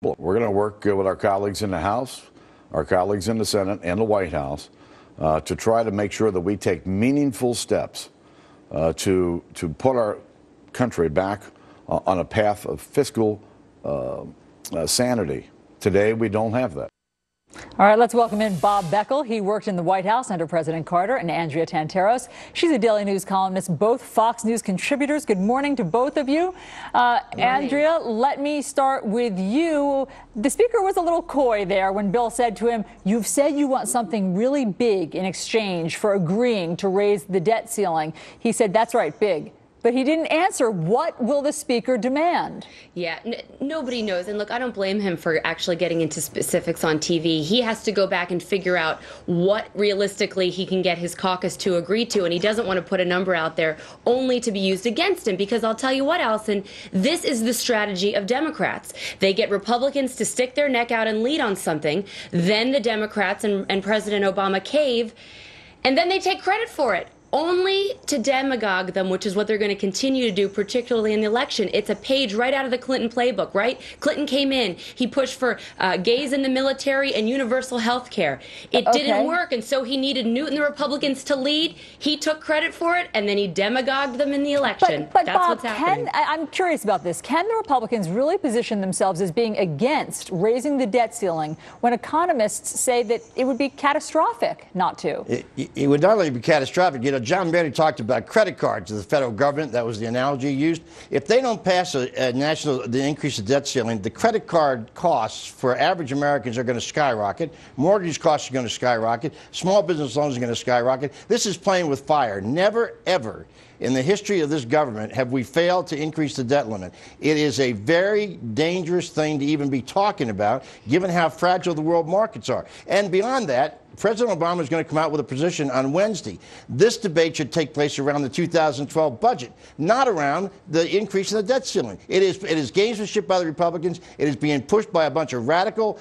We're going to work with our colleagues in the House, our colleagues in the Senate and the White House to try to make sure that we take meaningful steps to put our country back on a path of fiscal sanity. Today, we don't have that. All right, let's welcome in Bob Beckel. He worked in the White House under President Carter, and Andrea Tantaros. She's a Daily News columnist, both Fox News contributors. Good morning to both of you. Andrea, let me start with you. The speaker was a little coy there when Bill said to him, "You've said you want something really big in exchange for agreeing to raise the debt ceiling." He said, "That's right, big." But he didn't answer. What will the speaker demand? Yeah, nobody knows. And look, I don't blame him for actually getting into specifics on TV. He has to go back and figure out what realistically he can get his caucus to agree to. And he doesn't want to put a number out there only to be used against him. Because I'll tell you what, Allison, this is the strategy of Democrats. They get Republicans to stick their neck out and lead on something. Then the Democrats and President Obama cave. And then they take credit for it, only to demagogue them, which is what they're going to continue to do, particularly in the election. It's a page right out of the Clinton playbook, right? Clinton came in. He pushed for gays in the military and universal health care. It didn't work, and so he needed Newton the Republicans to lead. He took credit for it, and then he demagogued them in the election. But that's Bob, what's happening. I'm curious about this. Can the Republicans really position themselves as being against raising the debt ceiling when economists say that it would be catastrophic not to? It would not only be catastrophic, you know, John Barry talked about credit cards of the federal government. That was the analogy he used. If they don't pass the increase of debt ceiling, the credit card costs for average Americans are going to skyrocket. Mortgage costs are going to skyrocket. Small business loans are going to skyrocket. This is playing with fire. Never, ever in the history of this government have we failed to increase the debt limit. It is a very dangerous thing to even be talking about, given how fragile the world markets are. And beyond that, President Obama is going to come out with a position on Wednesday. This debate should take place around the 2012 budget, not around the increase in the debt ceiling. It is gamesmanship by the Republicans. It is being pushed by a bunch of radical,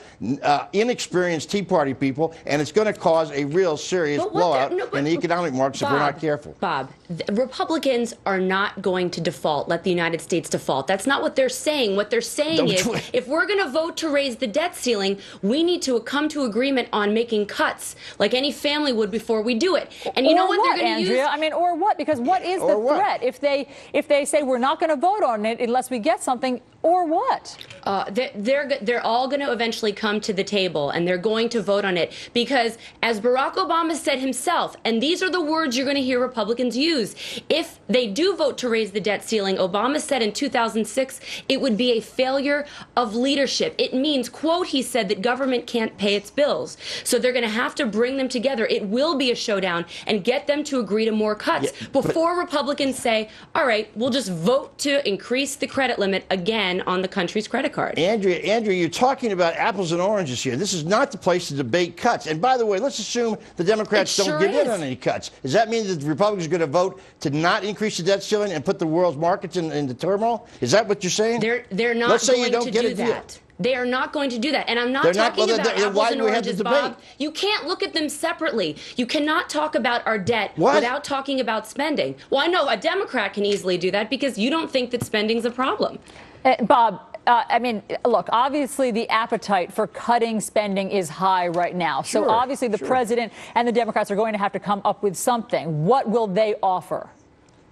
inexperienced Tea Party people, and it's going to cause a real serious blowout in the economic markets if we're not careful. Bob, Republicans are not going to default, let the United States default. That's not what they're saying. What they're saying is, if we're going to vote to raise the debt ceiling, we need to come to agreement on making cuts like any family would before we do it. And you know what they're going to use? I mean, or what? Because what is the threat if they say we're not going to vote on it unless we get something? Or what? They're all going to eventually come to the table, and they're going to vote on it because, as Barack Obama said himself, and these are the words you're going to hear Republicans use, if they do vote to raise the debt ceiling, Obama said in 2006 it would be a failure of leadership. It means, quote, he said, that government can't pay its bills. So they're going to have to bring them together. It will be a showdown and get them to agree to more cuts before Republicans say, all right, we'll just vote to increase the credit limit again on the country's credit card. Andrea, you're talking about apples and oranges here. This is not the place to debate cuts. And by the way, let's assume the Democrats don't give in on any cuts. Does that mean that the Republicans are going to vote to not increase the debt ceiling and put the world's markets into turmoil? Is that what you're saying? They're not going to do that. They are not going to do that. And I'm not talking about apples and oranges, Bob. You can't look at them separately. You cannot talk about our debt without talking about spending. Well, I know a Democrat can easily do that because you don't think that spending's a problem. Bob, I mean, look, obviously the appetite for cutting spending is high right now. So obviously the president and the Democrats are going to have to come up with something. What will they offer?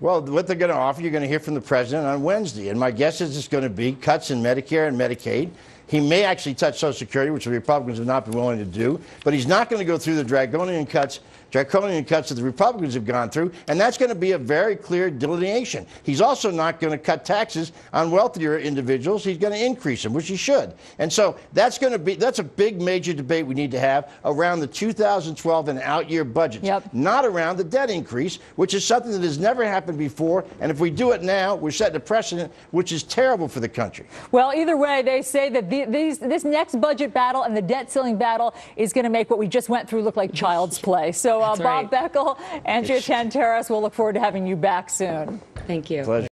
Well, what they're going to offer, you're going to hear from the president on Wednesday. And my guess is it's going to be cuts in Medicare and Medicaid. He may actually touch Social Security, which the Republicans have not been willing to do. But he's not going to go through the draconian cuts that the Republicans have gone through, and that's going to be a very clear delineation. He's also not going to cut taxes on wealthier individuals. He's going to increase them, which he should. And so that's a big major debate we need to have around the 2012 and out-year budgets, not around the debt increase, which is something that has never happened before. And if we do it now, we're setting a precedent which is terrible for the country. Well, either way, they say that this next budget battle and the debt ceiling battle is going to make what we just went through look like child's play. So Bob Beckel, Andrea Tantaros, we'll look forward to having you back soon. Thank you. Pleasure.